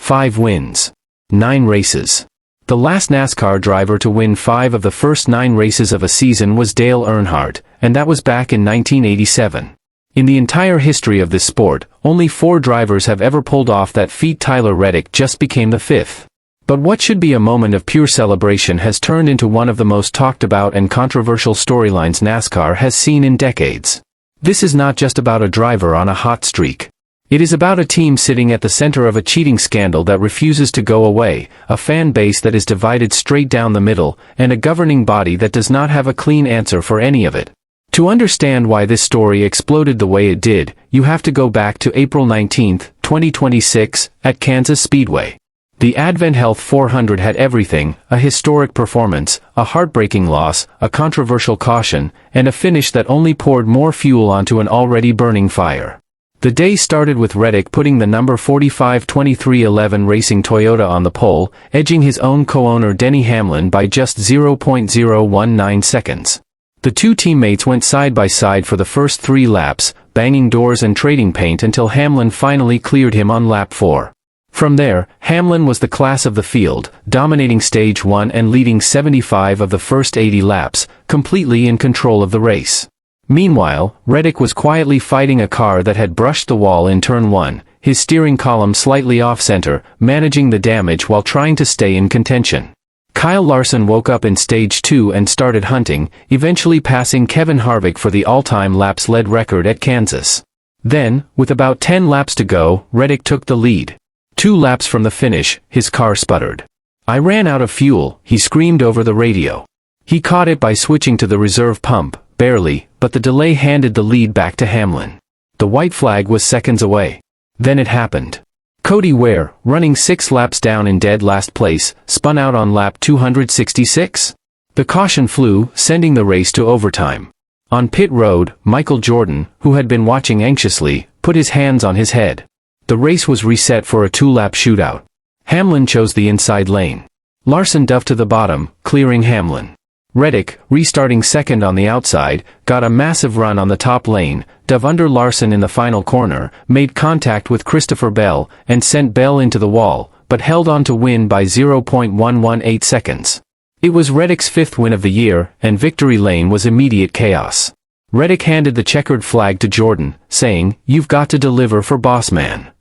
5 wins. 9 races. The last NASCAR driver to win 5 of the first 9 races of a season was Dale Earnhardt, and that was back in 1987. In the entire history of this sport, only 4 drivers have ever pulled off that feat. Tyler Reddick just became the 5th. But what should be a moment of pure celebration has turned into one of the most talked about and controversial storylines NASCAR has seen in decades. This is not just about a driver on a hot streak. It is about a team sitting at the center of a cheating scandal that refuses to go away, a fan base that is divided straight down the middle, and a governing body that does not have a clean answer for any of it. To understand why this story exploded the way it did, you have to go back to April 19, 2026, at Kansas Speedway. The Advent Health 400 had everything: a historic performance, a heartbreaking loss, a controversial caution, and a finish that only poured more fuel onto an already burning fire. The day started with Reddick putting the number 45 2311 Racing Toyota on the pole, edging his own co-owner Denny Hamlin by just 0.019 seconds. The two teammates went side by side for the first 3 laps, banging doors and trading paint until Hamlin finally cleared him on lap 4. From there, Hamlin was the class of the field, dominating stage 1 and leading 75 of the first 80 laps, completely in control of the race. Meanwhile, Reddick was quietly fighting a car that had brushed the wall in turn 1, his steering column slightly off-center, managing the damage while trying to stay in contention. Kyle Larson woke up in stage 2 and started hunting, eventually passing Kevin Harvick for the all-time laps led record at Kansas. Then, with about 10 laps to go, Reddick took the lead. 2 laps from the finish, his car sputtered. "I ran out of fuel," he screamed over the radio. He caught it by switching to the reserve pump, barely, but the delay handed the lead back to Hamlin. The white flag was seconds away. Then it happened. Cody Ware, running 6 laps down in dead last place, spun out on lap 266. The caution flew, sending the race to overtime. On pit road, Michael Jordan, who had been watching anxiously, put his hands on his head. The race was reset for a 2-lap shootout. Hamlin chose the inside lane. Larson dove to the bottom, clearing Hamlin. Reddick, restarting second on the outside, got a massive run on the top lane, dove under Larson in the final corner, made contact with Christopher Bell, and sent Bell into the wall, but held on to win by 0.118 seconds. It was Reddick's 5th win of the year, and victory lane was immediate chaos. Reddick handed the checkered flag to Jordan, saying, "You've got to deliver for boss man."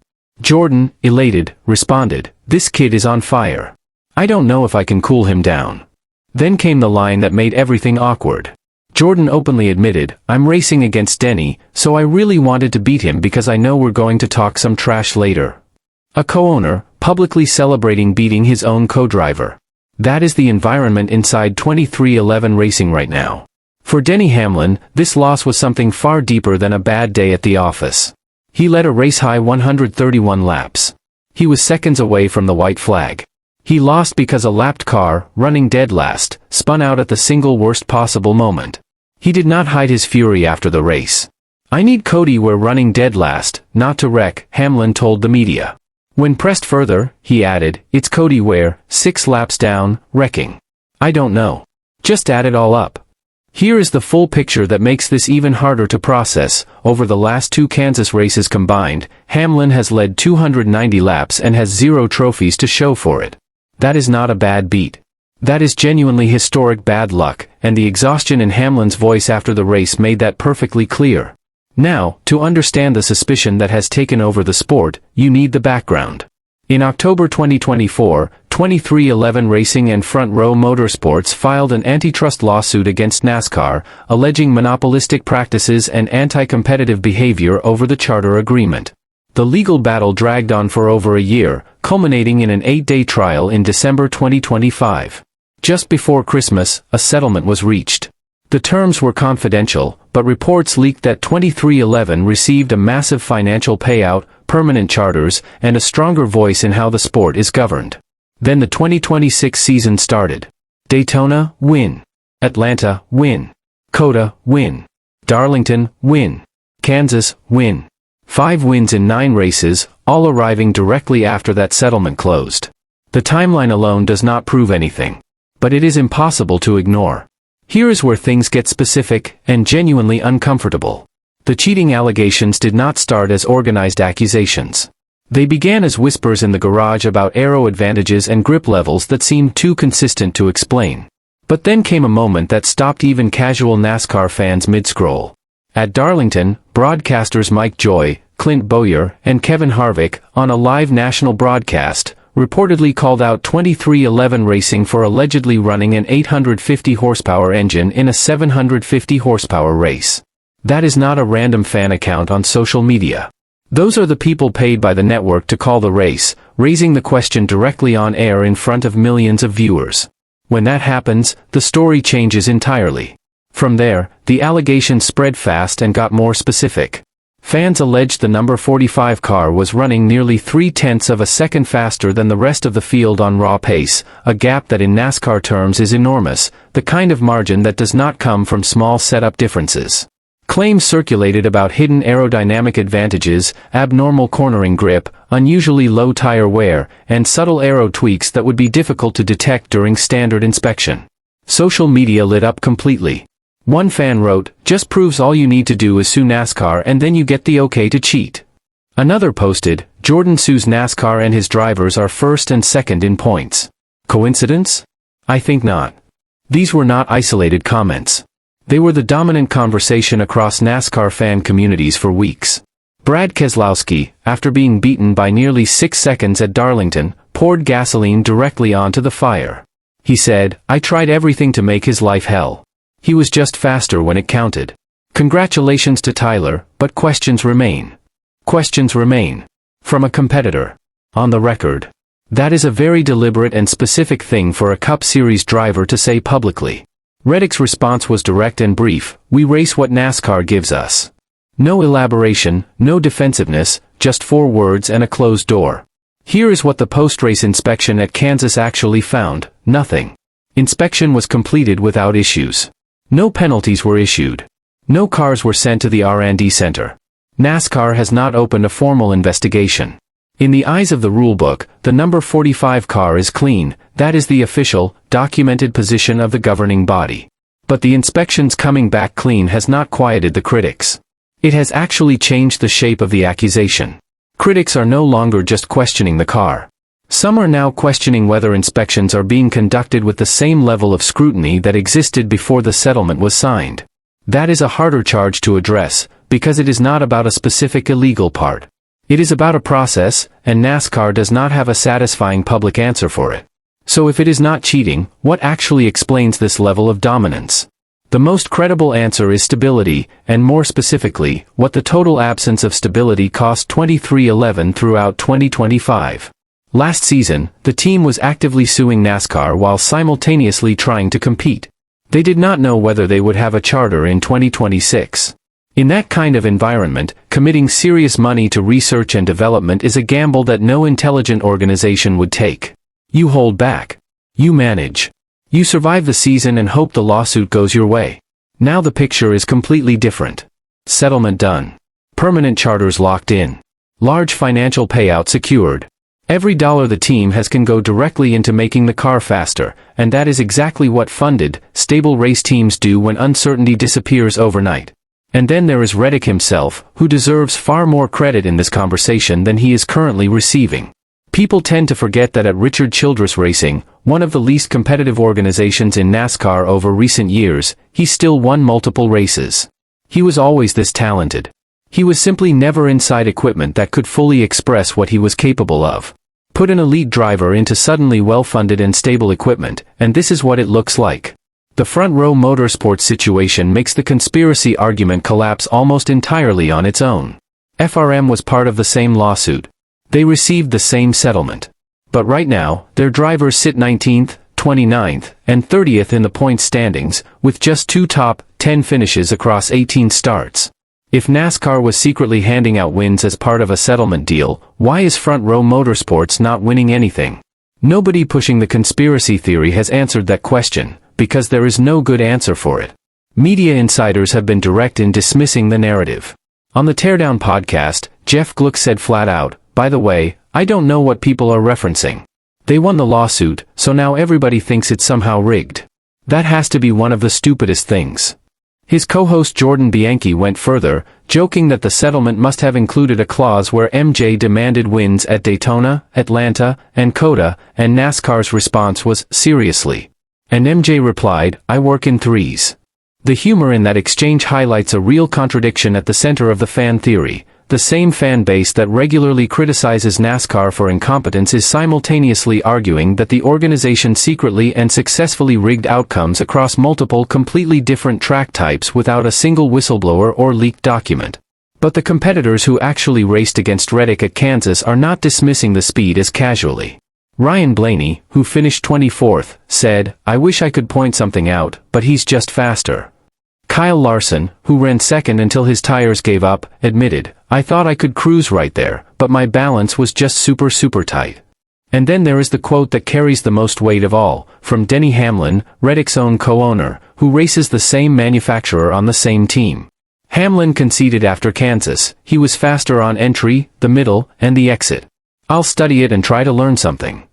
Jordan, elated, responded, "This kid is on fire. I don't know if I can cool him down." Then came the line that made everything awkward. Jordan openly admitted, "I'm racing against Denny, so I really wanted to beat him because I know we're going to talk some trash later." A co-owner, publicly celebrating beating his own co-driver. That is the environment inside 2311 Racing right now. For Denny Hamlin, this loss was something far deeper than a bad day at the office. He led a race-high 131 laps. He was seconds away from the white flag. He lost because a lapped car, running dead last, spun out at the single worst possible moment. He did not hide his fury after the race. "I need Cody Ware running dead last, not to wreck," Hamlin told the media. When pressed further, he added, "It's Cody Ware, 6 laps down, wrecking. I don't know. Just add it all up." Here is the full picture that makes this even harder to process. Over the last 2 Kansas races combined, Hamlin has led 290 laps and has 0 trophies to show for it. That is not a bad beat. That is genuinely historic bad luck, and the exhaustion in Hamlin's voice after the race made that perfectly clear. Now, to understand the suspicion that has taken over the sport, you need the background. In October 2024, 2311 Racing and Front Row Motorsports filed an antitrust lawsuit against NASCAR, alleging monopolistic practices and anti-competitive behavior over the charter agreement. The legal battle dragged on for over a year, culminating in an 8-day trial in December 2025. Just before Christmas, a settlement was reached. The terms were confidential, but reports leaked that 2311 received a massive financial payout, permanent charters, and a stronger voice in how the sport is governed. Then the 2026 season started. Daytona, win. Atlanta, win. Coda, win. Darlington, win. Kansas, win. 5 wins in 9 races, all arriving directly after that settlement closed. The timeline alone does not prove anything. But it is impossible to ignore. Here is where things get specific and genuinely uncomfortable. The cheating allegations did not start as organized accusations. They began as whispers in the garage about aero advantages and grip levels that seemed too consistent to explain. But then came a moment that stopped even casual NASCAR fans mid-scroll. At Darlington, broadcasters Mike Joy, Clint Bowyer, and Kevin Harvick, on a live national broadcast, reportedly called out 23XI Racing for allegedly running an 850 horsepower engine in a 750 horsepower race. That is not a random fan account on social media. Those are the people paid by the network to call the race, raising the question directly on air in front of millions of viewers. When that happens, the story changes entirely. From there, the allegations spread fast and got more specific. Fans alleged the number 45 car was running nearly 0.3 of a second faster than the rest of the field on raw pace, a gap that in NASCAR terms is enormous, the kind of margin that does not come from small setup differences. Claims circulated about hidden aerodynamic advantages, abnormal cornering grip, unusually low tire wear, and subtle aero tweaks that would be difficult to detect during standard inspection. Social media lit up completely. One fan wrote, "Just proves all you need to do is sue NASCAR and then you get the okay to cheat." Another posted, "Jordan sues NASCAR and his drivers are first and second in points." Coincidence? I think not. These were not isolated comments. They were the dominant conversation across NASCAR fan communities for weeks. Brad Keselowski, after being beaten by nearly 6 seconds at Darlington, poured gasoline directly onto the fire. He said, "I tried everything to make his life hell. He was just faster when it counted. Congratulations to Tyler, but questions remain." Questions remain. From a competitor. On the record. That is a very deliberate and specific thing for a Cup Series driver to say publicly. Reddick's response was direct and brief: "We race what NASCAR gives us." No elaboration, no defensiveness, just 4 words and a closed door. Here is what the post-race inspection at Kansas actually found: nothing. Inspection was completed without issues. No penalties were issued. No cars were sent to the R&D center. NASCAR has not opened a formal investigation. In the eyes of the rulebook, the number 45 car is clean. That is the official, documented position of the governing body. But the inspections coming back clean has not quieted the critics. It has actually changed the shape of the accusation. Critics are no longer just questioning the car. Some are now questioning whether inspections are being conducted with the same level of scrutiny that existed before the settlement was signed. That is a harder charge to address, because it is not about a specific illegal part. It is about a process, and NASCAR does not have a satisfying public answer for it. So if it is not cheating, what actually explains this level of dominance? The most credible answer is stability, and more specifically, what the total absence of stability cost 23XI throughout 2025. Last season, the team was actively suing NASCAR while simultaneously trying to compete. They did not know whether they would have a charter in 2026. In that kind of environment, committing serious money to research and development is a gamble that no intelligent organization would take. You hold back. You manage. You survive the season and hope the lawsuit goes your way. Now the picture is completely different. Settlement done. Permanent charters locked in. Large financial payout secured. Every dollar the team has can go directly into making the car faster, and that is exactly what funded, stable race teams do when uncertainty disappears overnight. And then there is Reddick himself, who deserves far more credit in this conversation than he is currently receiving. People tend to forget that at Richard Childress Racing, one of the least competitive organizations in NASCAR over recent years, he still won multiple races. He was always this talented. He was simply never inside equipment that could fully express what he was capable of. Put an elite driver into suddenly well-funded and stable equipment, and this is what it looks like. The front row motorsports situation makes the conspiracy argument collapse almost entirely on its own. FRM was part of the same lawsuit. They received the same settlement. But right now, their drivers sit 19th, 29th, and 30th in the points standings, with just 2 top 10 finishes across 18 starts. If NASCAR was secretly handing out wins as part of a settlement deal, why is Front Row Motorsports not winning anything? Nobody pushing the conspiracy theory has answered that question, because there is no good answer for it. Media insiders have been direct in dismissing the narrative. On the Teardown podcast, Jeff Gluck said flat out, "By the way, I don't know what people are referencing. They won the lawsuit, so now everybody thinks it's somehow rigged. That has to be one of the stupidest things." His co-host Jordan Bianchi went further, joking that the settlement must have included a clause where MJ demanded wins at Daytona, Atlanta, and COTA, and NASCAR's response was, "Seriously?" And MJ replied, "I work in threes." The humor in that exchange highlights a real contradiction at the center of the fan theory. The same fan base that regularly criticizes NASCAR for incompetence is simultaneously arguing that the organization secretly and successfully rigged outcomes across multiple completely different track types without a single whistleblower or leaked document. But the competitors who actually raced against Reddick at Kansas are not dismissing the speed as casually. Ryan Blaney, who finished 24th, said, "I wish I could point something out, but he's just faster." Kyle Larson, who ran second until his tires gave up, admitted, "I thought I could cruise right there, but my balance was just super tight." And then there is the quote that carries the most weight of all, from Denny Hamlin, Reddick's own co-owner, who races the same manufacturer on the same team. Hamlin conceded after Kansas, he was faster on entry, the middle, and the exit. "I'll study it and try to learn something."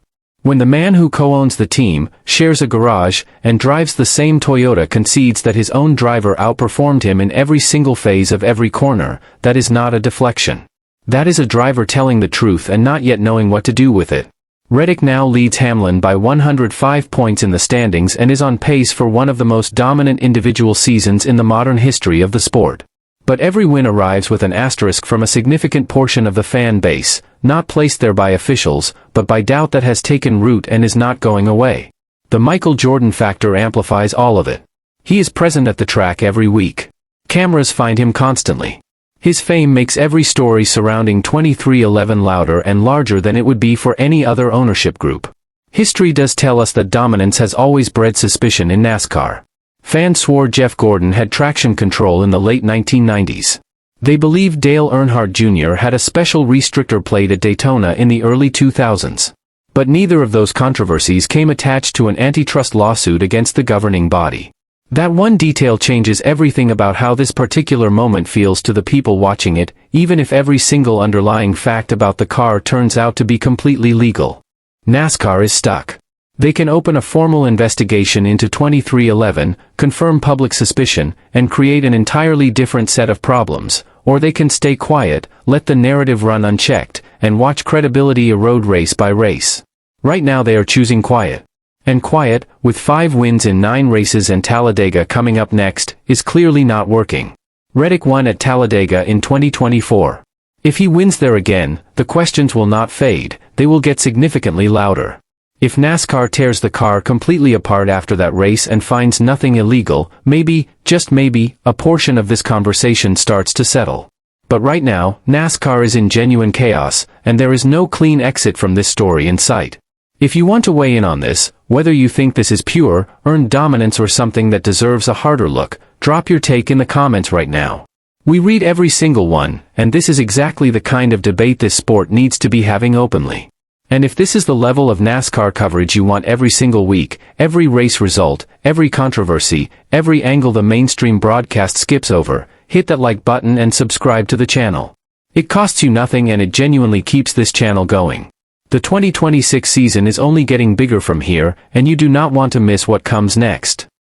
When the man who co-owns the team, shares a garage, and drives the same Toyota concedes that his own driver outperformed him in every single phase of every corner, that is not a deflection. That is a driver telling the truth and not yet knowing what to do with it. Reddick now leads Hamlin by 105 points in the standings and is on pace for one of the most dominant individual seasons in the modern history of the sport. But every win arrives with an asterisk from a significant portion of the fan base, not placed there by officials, but by doubt that has taken root and is not going away. The Michael Jordan factor amplifies all of it. He is present at the track every week. Cameras find him constantly. His fame makes every story surrounding 2311 louder and larger than it would be for any other ownership group. History does tell us that dominance has always bred suspicion in NASCAR. Fans swore Jeff Gordon had traction control in the late 1990s. They believed Dale Earnhardt Jr. had a special restrictor plate at Daytona in the early 2000s. But neither of those controversies came attached to an antitrust lawsuit against the governing body. That one detail changes everything about how this particular moment feels to the people watching it, even if every single underlying fact about the car turns out to be completely legal. NASCAR is stuck. They can open a formal investigation into 2311, confirm public suspicion, and create an entirely different set of problems, or they can stay quiet, let the narrative run unchecked, and watch credibility erode race by race. Right now they are choosing quiet. And quiet, with 5 wins in 9 races and Talladega coming up next, is clearly not working. Reddick won at Talladega in 2024. If he wins there again, the questions will not fade, they will get significantly louder. If NASCAR tears the car completely apart after that race and finds nothing illegal, maybe, just maybe, a portion of this conversation starts to settle. But right now, NASCAR is in genuine chaos, and there is no clean exit from this story in sight. If you want to weigh in on this, whether you think this is pure, earned dominance or something that deserves a harder look, drop your take in the comments right now. We read every single one, and this is exactly the kind of debate this sport needs to be having openly. And if this is the level of NASCAR coverage you want every single week, every race result, every controversy, every angle the mainstream broadcast skips over, hit that like button and subscribe to the channel. It costs you nothing and it genuinely keeps this channel going. The 2026 season is only getting bigger from here, and you do not want to miss what comes next.